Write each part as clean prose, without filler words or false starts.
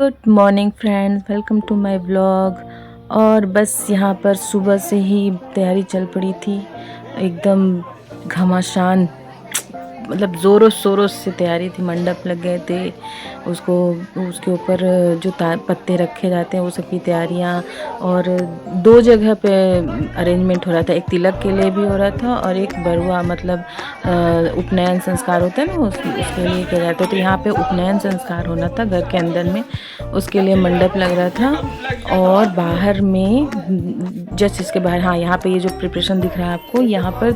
Good morning friends, welcome to my vlog. और बस यहाँ पर सुबह से ही तैयारी चल पड़ी थी, एकदम घमासान, मतलब ज़ोरों शोरों से तैयारी थी। मंडप लग गए थे, उसको उसके ऊपर जो पत्ते रखे जाते हैं वो सब की तैयारियाँ। और दो जगह पे अरेंजमेंट हो रहा था, एक तिलक के लिए भी हो रहा था और एक बरुआ मतलब उपनयन संस्कार होता है ना, उसके लिए किया जाता है। तो यहाँ पे उपनयन संस्कार होना था घर के अंदर में, उसके लिए मंडप लग रहा था। और बाहर में जस्ट इसके बाहर, हाँ, यहाँ पे ये जो प्रिपरेशन दिख रहा है आपको, यहाँ पर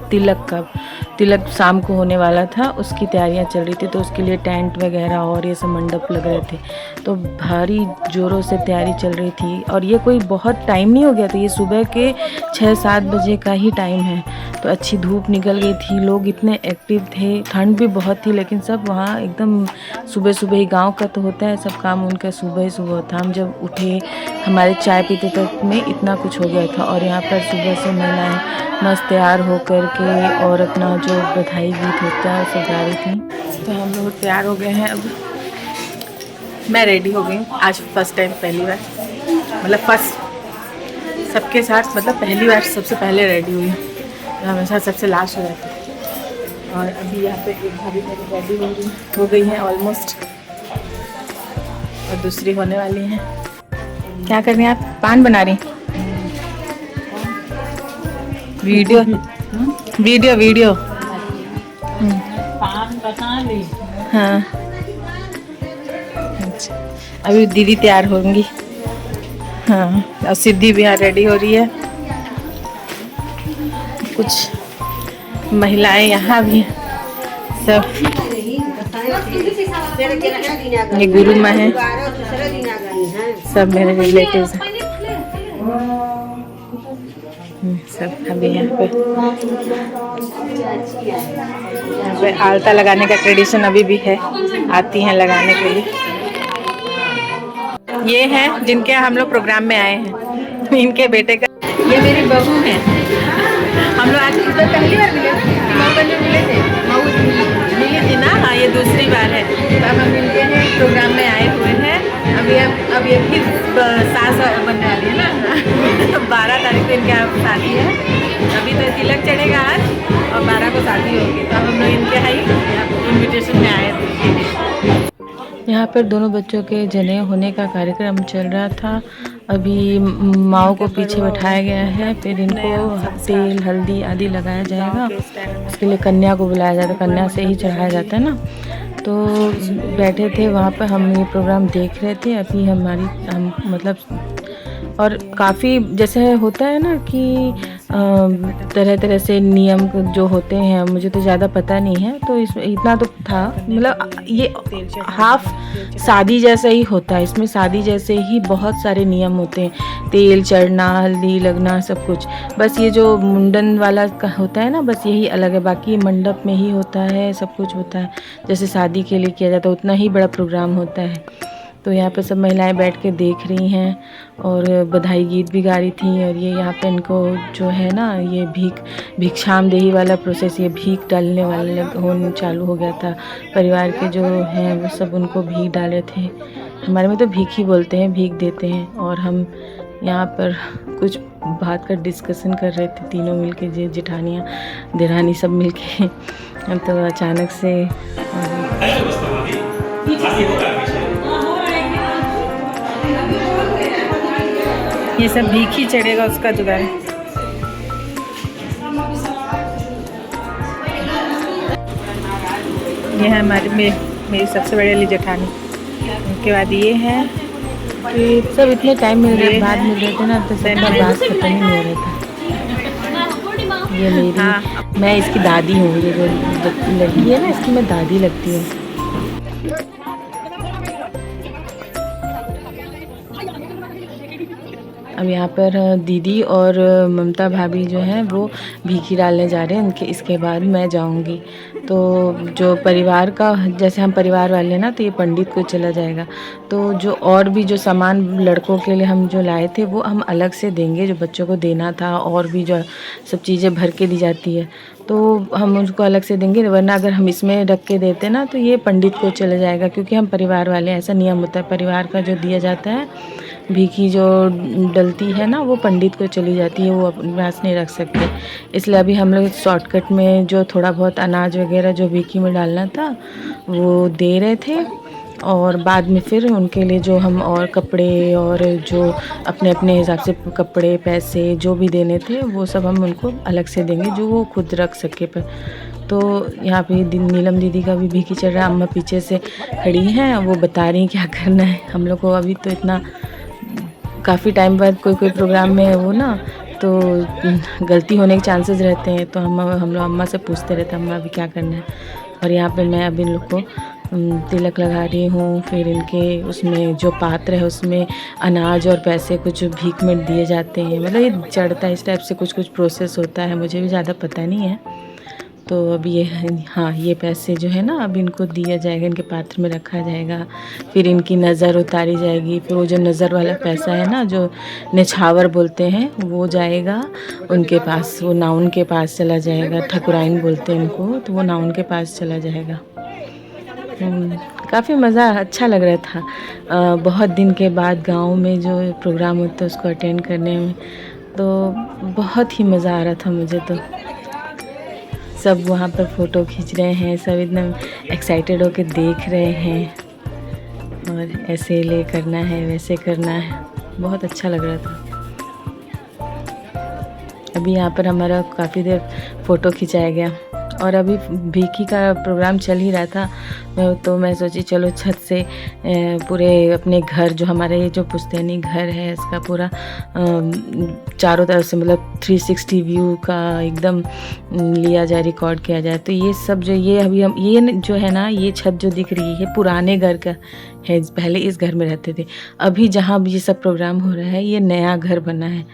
तिलक शाम को होने वाला था, उसकी तैयारियां चल रही थी। तो उसके लिए टेंट वगैरह और ये सब मंडप लग रहे थे, तो भारी ज़ोरों से तैयारी चल रही थी। और ये कोई बहुत टाइम नहीं हो गया था, ये सुबह के 6-7 बजे का ही टाइम है। तो अच्छी धूप निकल गई थी, लोग इतने एक्टिव थे, ठंड भी बहुत थी, लेकिन सब वहाँ एकदम सुबह सुबह ही, गाँव का तो होता है सब काम उनका सुबह ही सुबह था। हम जब उठे, हमारे चाय पीते तक में इतना कुछ हो गया था। और यहाँ पर सुबह से महिलाएं मस्त तैयार होकर के और अपना जो बधाई गीत होता है उसे गा रही थी। तो हम लोग तैयार हो गए हैं। अब मैं रेडी हो गई आज फर्स्ट टाइम, पहली बार, मतलब फर्स्ट सबके साथ, मतलब पहली बार सबसे पहले रेडी हुई। हमेशा सबसे लास्ट हो जाती है। और अभी यहाँ पे एक भाभी मेरी रेडी हो गई है ऑलमोस्ट, और दूसरी होने वाली है। क्या कर रही हैं आप? पान बना रही? वीडियो वीडियो वीडियो पान बना ली। हाँ, अच्छा, अभी दीदी तैयार होंगी। हाँ, और सिद्धि भी यहाँ रेडी हो रही है। कुछ महिलाएं यहाँ भी हैं, सब। ये गुरु माँ है, सब मेरे रिलेटिव्स हैं। सब अभी यहाँ पे आलता लगाने का ट्रेडिशन अभी भी है, आती हैं लगाने के लिए। ये हैं जिनके हम लोग प्रोग्राम में आए हैं, इनके बेटे का। ये मेरी बहू है। हम लोग आज पहली बार मिले, मिले थे, मिली थी ना। हाँ, ये दूसरी बार है। तो अब हम मिलते हैं, प्रोग्राम में आए हुए हैं। अब ये भी सास बनने वाली है ना। 12 तारीख को इनके यहाँ शादी है। अभी तो तिलक चढ़ेगा आज और 12 को शादी होगी। तो अब हम लोग इनके यहाँ इन्विटेशन में आए थे। यहाँ पर दोनों बच्चों के जनेऊ होने का कार्यक्रम चल रहा था। अभी माओ को पीछे बैठाया गया है, फिर इनको तेल हल्दी आदि लगाया जाएगा। उसके लिए कन्या को बुलाया जाता है, कन्या से ही चढ़ाया जाता है ना। तो बैठे थे वहाँ पर, हम ये प्रोग्राम देख रहे थे। अभी हम मतलब, और काफ़ी जैसे होता है ना कि तरह तरह से नियम जो होते हैं, मुझे तो ज़्यादा पता नहीं है। तो इसमें इतना तो था, मतलब ये हाफ शादी जैसा ही होता है। इसमें शादी जैसे ही बहुत सारे नियम होते हैं, तेल चढ़ना, हल्दी लगना, सब कुछ। बस ये जो मुंडन वाला का होता है ना, बस यही अलग है। बाकी मंडप में ही होता है, सब कुछ होता है जैसे शादी के लिए किया जाता है, उतना ही बड़ा प्रोग्राम होता है। तो यहाँ पे सब महिलाएं बैठ के देख रही हैं और बधाई गीत भी गा रही थी। और ये यहाँ पे इनको जो है ना, ये भिक्षाम देही वाला प्रोसेस, ये भीख डालने वाले होने चालू हो गया था। परिवार के जो हैं वो सब उनको भीख डाले थे। हमारे में तो भीख ही बोलते हैं, भीख देते हैं। और हम यहाँ पर कुछ बात का डिस्कशन कर रहे थे, तीनों मिलके, जेठानियाँ देरानी सब मिलके। तो अचानक से ये सब भीख ही चढ़ेगा, उसका जुगाड़। ये है मेरी सबसे बड़ी वाली जेठानी। उसके बाद ये है कि सब इतने टाइम मिल रहे, बाद मिल रहे थे ना, तो सबका बात खत्म ही नहीं हो रहा था। ये मेरी मैं इसकी दादी हूँ, ये जो लड़की है ना, इसकी मैं दादी लगती हूँ। अब यहाँ पर दीदी और ममता भाभी जो हैं वो भीखी डालने जा रहे हैं। उनके इसके बाद मैं जाऊँगी। तो जो परिवार का, जैसे हम परिवार वाले हैं ना, तो ये पंडित को चला जाएगा। तो जो और भी जो सामान लड़कों के लिए हम जो लाए थे वो हम अलग से देंगे, जो बच्चों को देना था, और भी जो सब चीज़ें भर के दी जाती है तो हम उनको अलग से देंगे। वरना अगर हम इसमें रख के देते ना तो ये पंडित को चला जाएगा, क्योंकि हम परिवार वाले, ऐसा नियम होता है। परिवार का जो दिया जाता है भीखी जो डलती है ना, वो पंडित को चली जाती है, वो अपने पास नहीं रख सकते। इसलिए अभी हम लोग शॉर्टकट में जो थोड़ा बहुत अनाज वगैरह जो भीखी में डालना था वो दे रहे थे, और बाद में फिर उनके लिए जो हम और कपड़े और जो अपने अपने हिसाब से कपड़े पैसे जो भी देने थे वो सब हम उनको अलग से देंगे, जो वो खुद रख सके। पर तो यहाँ पे नीलम दीदी का भी भीखी चल रहा है। अम्मा पीछे से खड़ी हैं, वो बता रही हैं क्या करना है। हम लोग को अभी तो इतना काफ़ी टाइम बाद कोई प्रोग्राम में वो ना, तो गलती होने के चांसेस रहते हैं। तो हम लोग अम्मा से पूछते रहते हैं अम्मा अभी क्या करना है। और यहाँ पे मैं अभी इन लोग को तिलक लगा रही हूँ। फिर इनके उसमें जो पात्र है उसमें अनाज और पैसे कुछ भीख में दिए जाते हैं। मतलब ये चढ़ता है, इस टाइप से कुछ प्रोसेस होता है, मुझे भी ज़्यादा पता नहीं है। तो अब ये, हाँ, ये पैसे जो है ना अब इनको दिया जाएगा, इनके पात्र में रखा जाएगा। फिर इनकी नज़र उतारी जाएगी। फिर वो जो नज़र वाला पैसा है ना, जो निछावर बोलते हैं, वो जाएगा उनके पास, वो नाउन के पास चला जाएगा। ठकुराइन बोलते हैं इनको, तो वो नाउन के पास चला जाएगा। काफ़ी मज़ा, अच्छा लग रहा था। बहुत दिन के बाद गांव में जो प्रोग्राम होता है उसको अटेंड करने में, तो बहुत ही मज़ा आ रहा था मुझे। तो सब वहाँ पर फ़ोटो खींच रहे हैं, सब एकदम एक्साइटेड होकर देख रहे हैं, और ऐसे ले करना है, वैसे करना है, बहुत अच्छा लग रहा था। अभी यहाँ पर हमारा काफ़ी देर फ़ोटो खिंचाया गया, और अभी भीखी का प्रोग्राम चल ही रहा था। तो मैं सोची चलो छत से पूरे अपने घर, जो हमारे ये जो पुश्तैनी घर है, इसका पूरा चारों तरफ से मतलब 360 व्यू का एकदम लिया जाए, रिकॉर्ड किया जाए। तो ये सब जो ये अभी हम ये जो है ना, ये छत जो दिख रही है पुराने घर का है। पहले इस घर में रहते थे। अभी जहाँ भी ये सब प्रोग्राम हो रहा है ये नया घर बना है,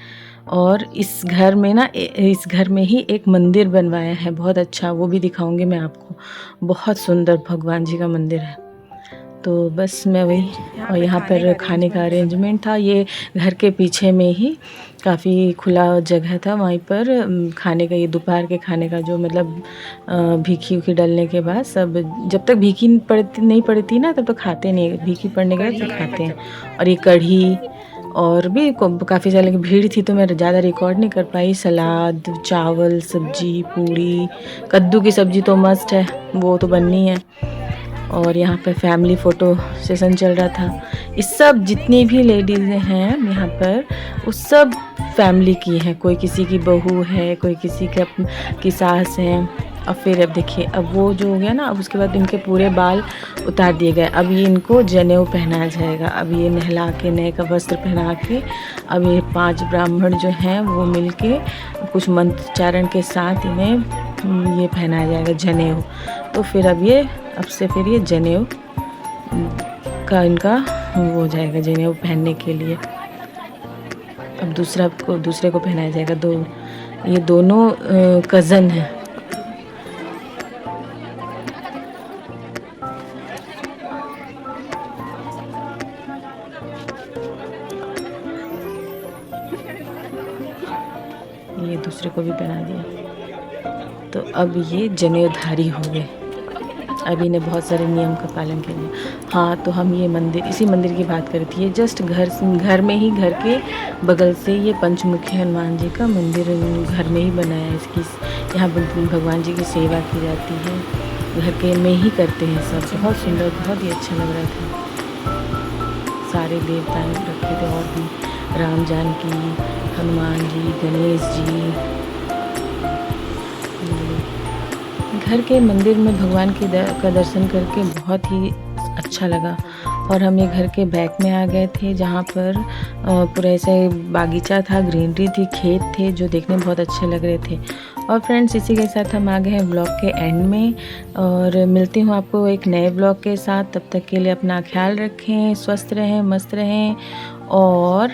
और इस घर में ना, इस घर में ही एक मंदिर बनवाया है, बहुत अच्छा, वो भी दिखाऊंगी मैं आपको। बहुत सुंदर भगवान जी का मंदिर है। तो बस मैं वही, और यहाँ पर खाने का अरेंजमेंट था। ये घर के पीछे में ही काफ़ी खुला जगह था, वहीं पर खाने का, ये दोपहर के खाने का जो मतलब भीखी उखी डलने के बाद सब, जब तक भीखी नहीं पड़ती ना तब तक खाते नहीं, भीखी पड़ने के बाद तो खाते हैं। और ये कढ़ी और भी काफ़ी सारे की भीड़ थी, तो मैं ज़्यादा रिकॉर्ड नहीं कर पाई। सलाद, चावल, सब्जी, पूड़ी, कद्दू की सब्ज़ी तो मस्ट है, वो तो बननी है। और यहाँ पे फैमिली फ़ोटो सेशन चल रहा था। इस सब जितनी भी लेडीज़ हैं यहाँ पर, उस सब फैमिली की हैं। कोई किसी की बहू है, कोई किसी की सास है। और फिर अब देखिए, अब वो जो हो गया ना, अब उसके बाद इनके पूरे बाल उतार दिए गए। अब ये इनको जनेऊ पहनाया जाएगा। अब ये नहला के, नए का वस्त्र पहना के, अब ये 5 ब्राह्मण जो हैं वो मिलके कुछ मंत्रोच्चारण के साथ इन्हें ये पहनाया जाएगा जनेऊ। तो फिर अब से फिर ये जनेऊ का इनका वो हो जाएगा, जनेऊ पहनने के लिए। अब दूसरे को पहनाया जाएगा। ये दोनों कज़न हैं। ये दूसरे को भी पहना दिया। तो अब ये जनेऊधारी हो गए। अब इन्हें बहुत सारे नियम का पालन किया। हाँ, तो हम ये मंदिर, इसी मंदिर की बात कर रही थी। ये जस्ट घर में ही, घर के बगल से ये पंचमुखी हनुमान जी का मंदिर घर में ही बनाया है। इसकी यहाँ भगवान जी की सेवा की जाती है, घर के में ही करते हैं सब। बहुत सुंदर, बहुत ही अच्छा लग रहा था। सारे देवता रखे थे, और भी राम जानकी, हनुमान जी, गणेश जी। घर के मंदिर में भगवान का दर्शन करके बहुत ही अच्छा लगा। और हम ये घर के बैक में आ गए थे, जहाँ पर पूरा ऐसे बागीचा था, ग्रीनरी थी, खेत थे, जो देखने में बहुत अच्छे लग रहे थे। और फ्रेंड्स, इसी के साथ हम आ गए हैं ब्लॉग के एंड में, और मिलती हूँ आपको एक नए ब्लॉग के साथ। तब तक के लिए अपना ख्याल रखें, स्वस्थ रहें, मस्त रहें, और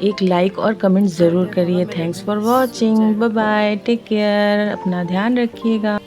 एक लाइक और कमेंट ज़रूर करिए। Thanks for watching, bye bye, take care, अपना ध्यान रखिएगा।